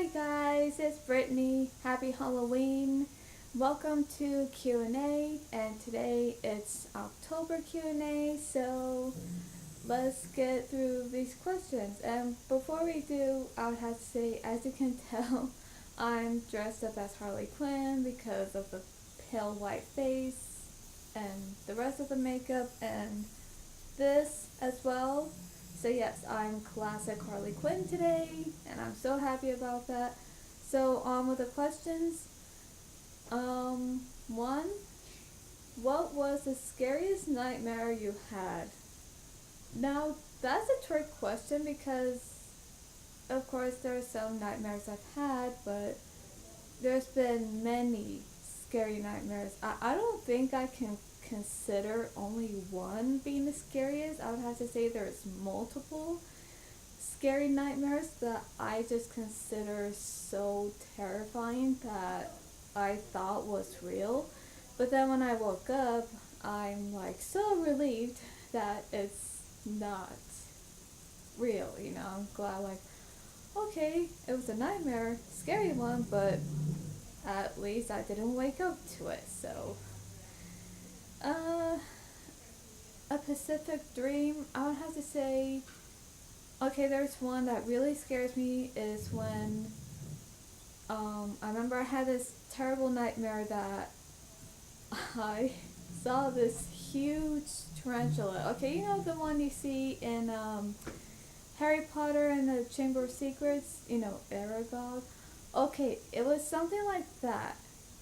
Hi guys, it's Brittany. Happy Halloween. Welcome to Q&A, and today it's October Q&A, so let's get through these questions. And before we do, I would have to say, as you can tell, I'm dressed up as Harley Quinn because of the pale white face and the rest of the makeup and this as well. So yes, I'm classic Harley Quinn today, and I'm so happy about that. So on with the questions. One, what was the scariest nightmare you had? Now that's a trick question because, of course, there are some nightmares I've had, but there's been many scary nightmares. I don't think I can consider only one being the scariest. I would have to say there's multiple scary nightmares that I just consider so terrifying that I thought was real. But then when I woke up, I'm like so relieved that it's not real, I'm glad, like, okay, it was a nightmare, scary one, but at least I didn't wake up to it. So, uh, a Pacific Dream, I would have to say, okay, there's one that really scares me is when, I remember I had this terrible nightmare that I saw this huge tarantula. Okay, you know the one you see in, Harry Potter and the Chamber of Secrets, Aragog. Okay, it was something like that.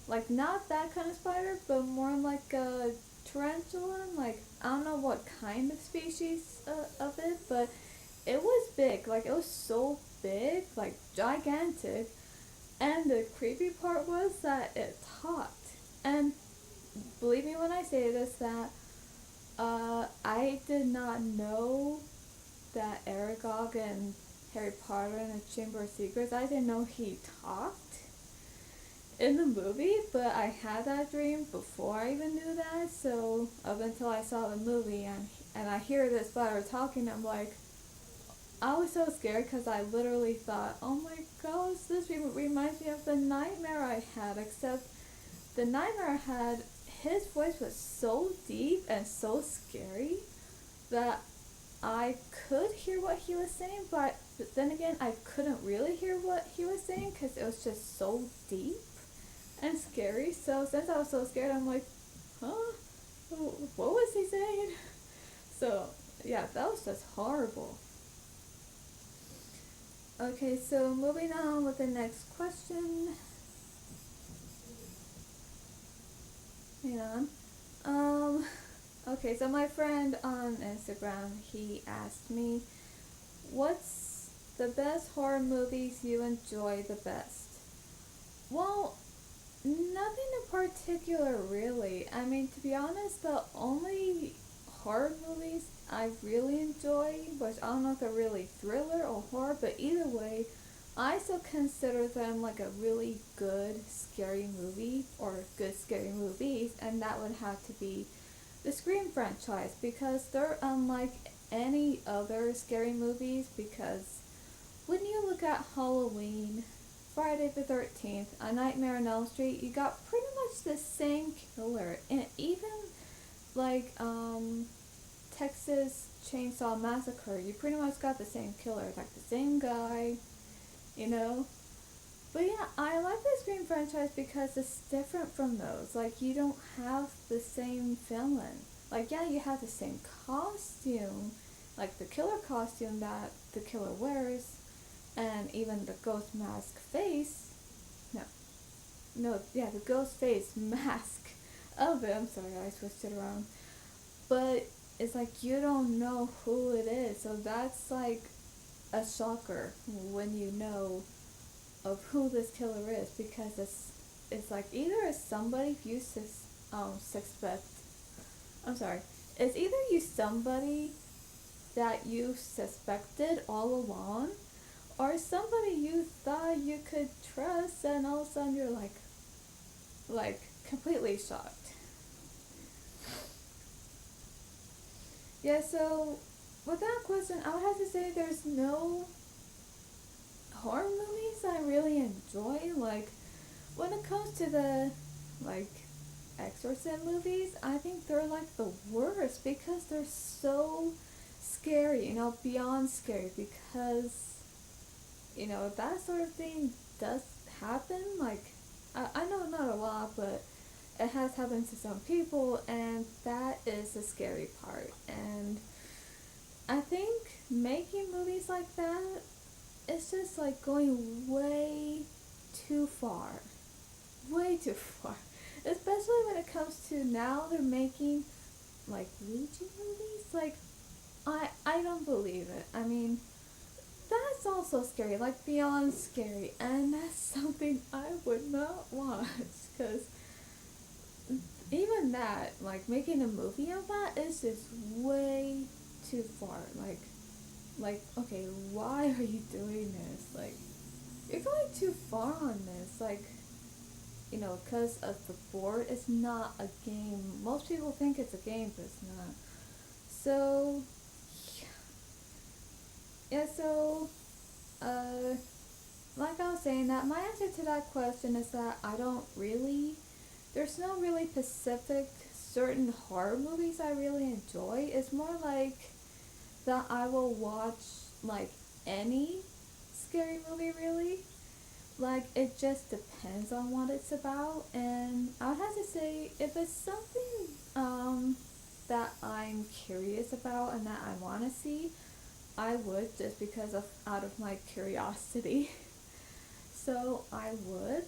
Like, not that kind of spider, but more like a tarantula. Like, I don't know what kind of species of it, but it was big. Like, it was so big, like, gigantic. And the creepy part was that it talked. And believe me when I say this, that I did not know that Aragog and Harry Potter and the Chamber of Secrets, I didn't know he talked in the movie, but I had that dream before I even knew that. So up until I saw the movie and I hear this spider talking, I'm like, I was so scared because I literally thought, oh my gosh, this reminds me of the nightmare I had, except the nightmare I had, his voice was so deep and so scary that I could hear what he was saying, but then again, I couldn't really hear what he was saying because it was just so deep and scary. So since I was so scared, I'm like, huh? What was he saying? So yeah, that was just horrible. Okay, so moving on with the next question. Hang on. Um, okay, so my friend on Instagram, he asked me, what's the best horror movies you enjoy the best? Well, nothing in particular, really. I mean, to be honest, the only horror movies I really enjoy, which I don't know if they're really thriller or horror, but either way, I still consider them like a really good scary movie or good scary movies, and that would have to be the Scream franchise because they're unlike any other scary movies because when you look at Halloween, Friday the 13th, A Nightmare on Elm Street, you got pretty much the same killer. And even like Texas Chainsaw Massacre, you pretty much got the same killer, like the same guy, you know? But yeah, I like the Scream franchise because it's different from those. Like, you don't have the same villain. Like, yeah, you have the same costume, like the killer costume that the killer wears, and even the ghost mask face. No, no, yeah, the ghost face mask of it. I'm sorry, I switched it around. But it's like you don't know who it is, so that's like a shocker when you know of who this killer is because it's like either it's somebody you suspect. I'm sorry. It's either you somebody that you suspected all along, or somebody you thought you could trust, and all of a sudden you're like completely shocked. Yeah. So with that question, I would have to say there's no horror movies I really enjoy. Like, when it comes to the, like, exorcism movies, I think they're like the worst because they're so scary, beyond scary, because, that sort of thing does happen. Like, I know not a lot, but it has happened to some people, and that is the scary part. And I think making movies like that, it's just like going way too far. Way too far. Especially when it comes to now they're making like Ouija movies. Like, I don't believe it. I mean, that's also scary, like beyond scary, and that's something I would not watch, because even that, like making a movie of that is just way too far. Like, okay, why are you doing this? Like, you're going too far on this. Like, because of the board, it's not a game. Most people think it's a game, but it's not. So, yeah, so, uh, like I was saying, that my answer to that question is that I don't really, there's no really specific certain horror movies I really enjoy. It's more like that I will watch, like, any scary movie, really. Like, it just depends on what it's about, and I would have to say, if it's something, that I'm curious about and that I want to see, I would, just because of, out of my curiosity. So, I would,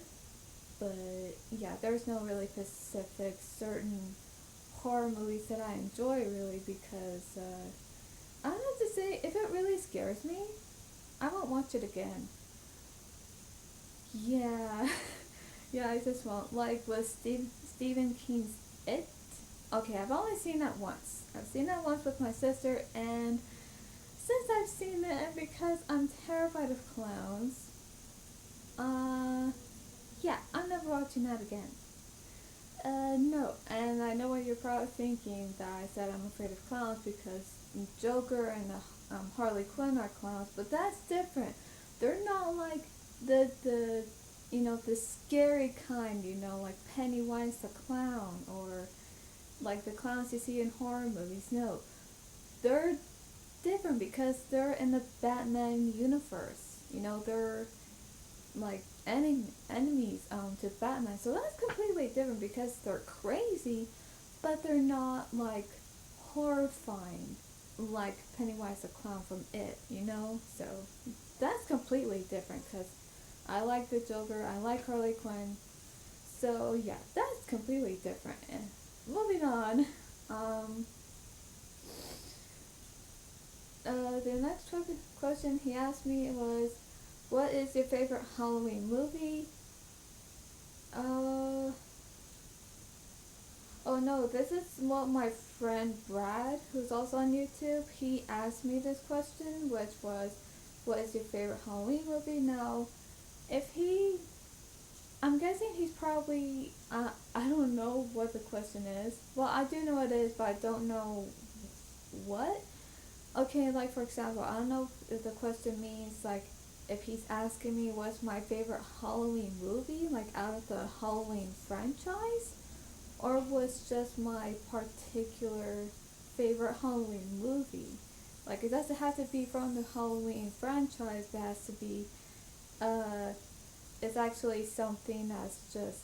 but, yeah, there's no really specific, certain horror movies that I enjoy, really, because, I would have to say, if it really scares me, I won't watch it again. Yeah, yeah, I just won't. Like with Stephen King's It. Okay, I've only seen that once. I've seen that once with my sister, and since I've seen it, and because I'm terrified of clowns, uh, yeah, I'm never watching that again. No, and I know what you're probably thinking, that I said I'm afraid of clowns because Joker and Harley Quinn are clowns, but that's different. They're not like the the scary kind, like Pennywise the clown, or like the clowns you see in horror movies. No, they're different because they're in the Batman universe. They're like enemies to Batman. So that's completely different because they're crazy, but they're not like horrifying like Pennywise the clown from It. So that's completely different because I like the Joker, I like Harley Quinn. So yeah, that's completely different. And moving on. Um, the next question he asked me was, "What is your favorite Halloween movie?" Uh, oh no, this is what my friend Brad, who's also on YouTube, he asked me this question, which was, "What is your favorite Halloween movie?" Now, if he, I'm guessing he's probably, I don't know what the question is. Well, I do know what it is, but I don't know what. Okay, like for example, I don't know if the question means like if he's asking me what's my favorite Halloween movie, like out of the Halloween franchise, or was just my particular favorite Halloween movie. Like, it doesn't have to be from the Halloween franchise, but it has to be, uh, it's actually something that's just,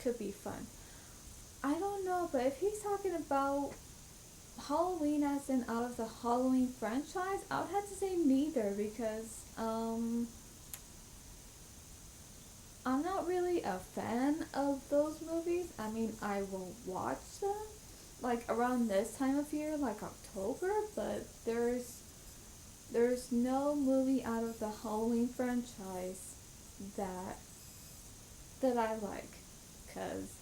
could be fun. I don't know, but if he's talking about Halloween as in out of the Halloween franchise, I would have to say neither, because, I'm not really a fan of those movies. I mean, I will watch them like around this time of year, like October, but there's no movie out of the Halloween franchise that I like, cause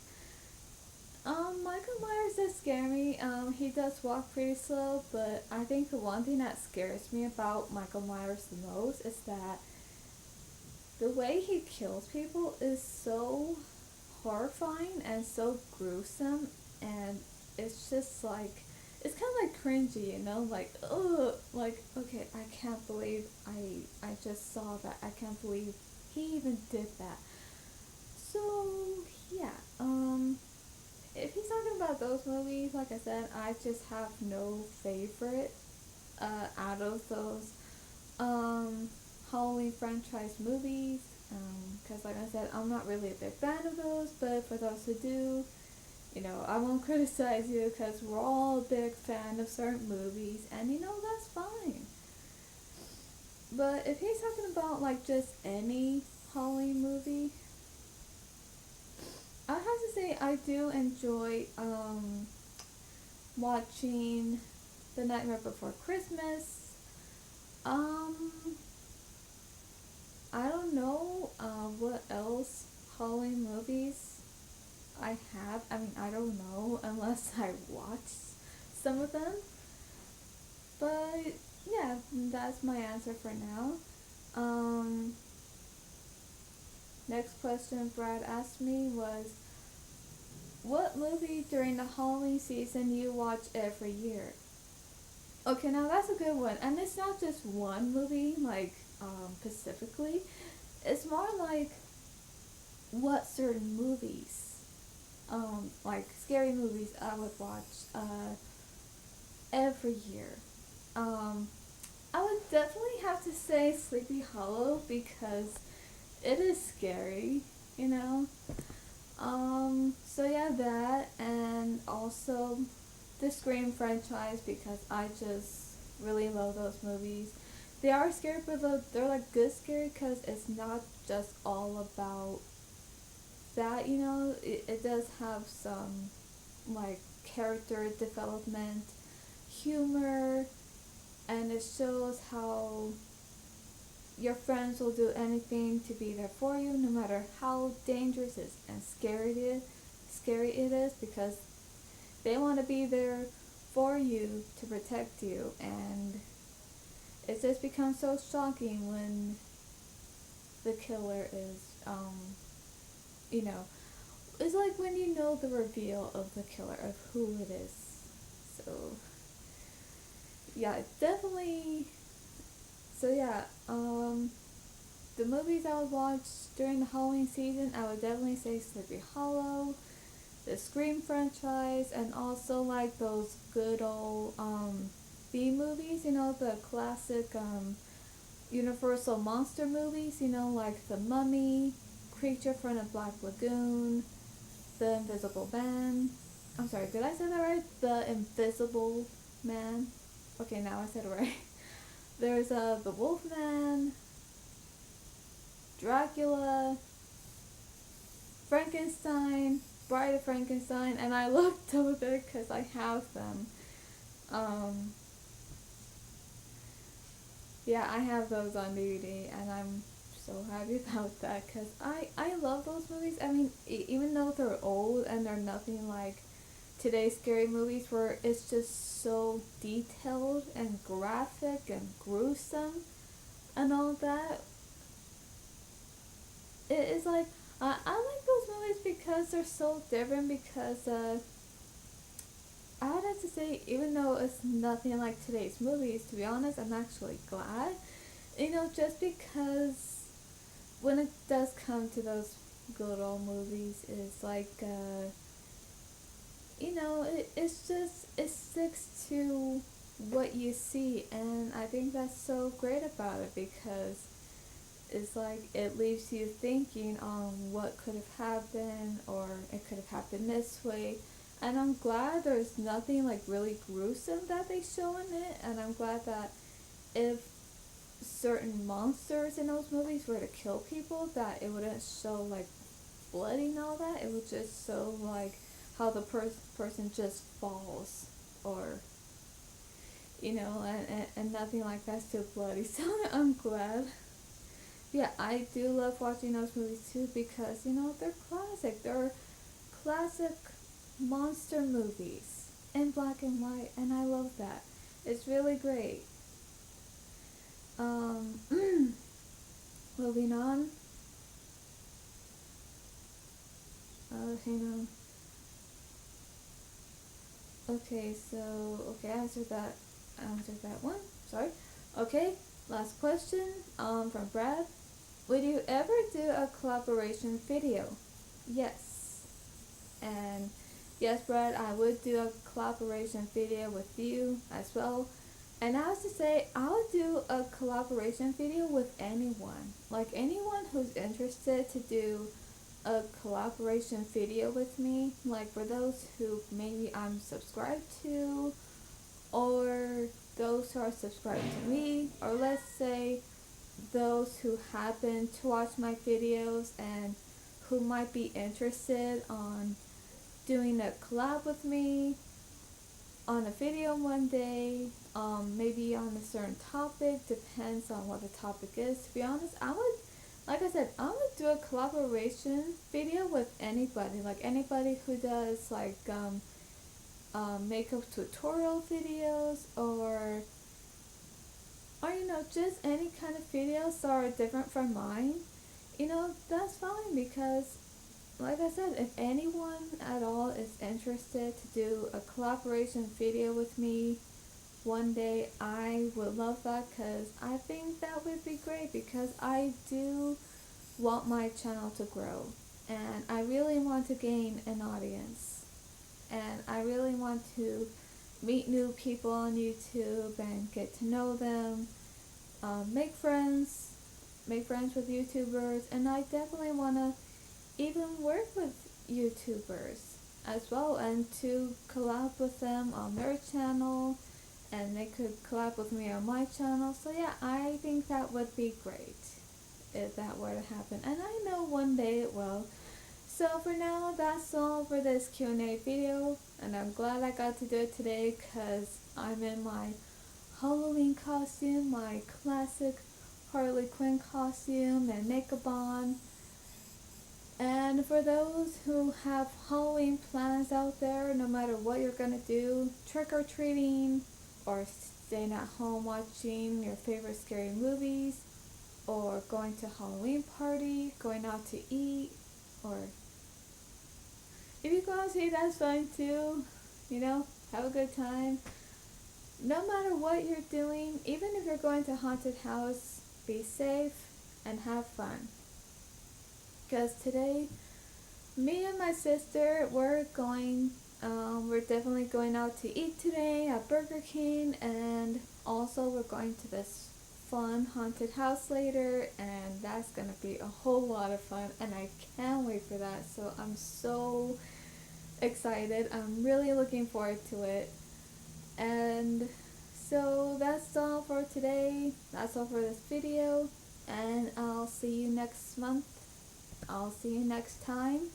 Michael Myers does scare me. He does walk pretty slow, but I think the one thing that scares me about Michael Myers the most is that the way he kills people is so horrifying and so gruesome, and it's just like, it's kind of like cringy, like, ugh, like, okay, I can't believe I just saw that. I can't believe he even did that? So yeah, if he's talking about those movies, like I said, I just have no favorite out of those um, Halloween franchise movies. Because, like I said, I'm not really a big fan of those, but for those who do, I won't criticize you because we're all a big fan of certain movies, and that's fine. But if he's talking about like just any Halloween movie, I have to say I do enjoy watching The Nightmare Before Christmas. Um, I don't know what else Halloween movies I have. I mean, I don't know unless I watch some of them. But yeah, that's my answer for now. Um, Next question Brad asked me was, what movie during the Halloween season you watch every year? Okay, now that's a good one. And it's not just one movie, like, specifically. It's more like what certain movies, like scary movies I would watch, every year. Um, I would definitely have to say Sleepy Hollow because it is scary, you know? So yeah, that, and also the Scream franchise because I just really love those movies. They are scary, but they're like good scary because it's not just all about that, it does have some like character development, humor, and it shows how your friends will do anything to be there for you, no matter how dangerous and scary it is, because they want to be there for you to protect you, and it just becomes so shocking when the killer is, you know, it's like when you know the reveal of the killer of who it is. So yeah, definitely. So yeah, the movies I would watch during the Halloween season, I would definitely say Sleepy Hollow, the Scream franchise, and also like those good old B movies, the classic Universal monster movies, like The Mummy, Creature from the Black Lagoon, The Invisible Man. I'm sorry, did I say that right? The Invisible Man. Okay, now I said it right. There's The Wolfman, Dracula, Frankenstein, Bride of Frankenstein, and I looked over there because I have them. Um, yeah, I have those on DVD, and I'm so happy about that because I love those movies. I mean, even though they're old and they're nothing like today's scary movies where it's just so detailed and graphic and gruesome and all that, it is like I like those movies because they're so different. Because I would have to say, even though it's nothing like today's movies, to be honest, I'm actually glad. Just because when it does come to those good old movies, it's like it's just it sticks to what you see, and I think that's so great about it because it's like it leaves you thinking on what could have happened, or it could have happened this way. And I'm glad there's nothing like really gruesome that they show in it, and I'm glad that if certain monsters in those movies were to kill people, that it wouldn't show like bloody and all that. It would just show like how the person just falls, or and nothing like that's too bloody. So I'm glad. Yeah, I do love watching those movies too because they're classic. They're classic monster movies in black and white, and I love that. It's really great. Um, Moving on. Hang on. Okay, so I answered that. I answered that one. Sorry. Okay, last question. From Brad. would you ever do a collaboration video? Yes. And yes, Brad, I would do a collaboration video with you as well. And I was to say, I would do a collaboration video with anyone. Like anyone who's interested to do a collaboration video with me. Like for those who maybe I'm subscribed to, or those who are subscribed to me, or let's say those who happen to watch my videos and who might be interested on doing a collab with me on a video one day, maybe on a certain topic, depends on what the topic is. To be honest, I would, like I said, I would do a collaboration video with anybody, like anybody who does like makeup tutorial videos, or you know, just any kind of videos that are different from mine. You know, that's fine because like I said, if anyone at all is interested to do a collaboration video with me one day, I would love that because I think that would be great because I do want my channel to grow and I really want to gain an audience and I really want to meet new people on YouTube and get to know them, make friends with YouTubers, and I definitely want to even work with YouTubers as well and to collab with them on their channel and they could collab with me on my channel. So yeah, I think that would be great if that were to happen, and I know one day it will. So for now, that's all for this Q&A video, and I'm glad I got to do it today because I'm in my Halloween costume, my classic Harley Quinn costume and makeup on. And for those who have Halloween plans out there, no matter what you're gonna do, trick or treating, or staying at home watching your favorite scary movies, or going to Halloween party, going out to eat, or if you go out to eat, that's fine too. You know, have a good time. No matter what you're doing, even if you're going to haunted house, be safe and have fun. Because today, me and my sister, we're definitely going out to eat today at Burger King, and also we're going to this fun haunted house later, and that's gonna be a whole lot of fun, and I can't wait for that. So I'm so excited. I'm really looking forward to it. And so that's all for today. That's all for this video, and I'll see you next month. I'll see you next time.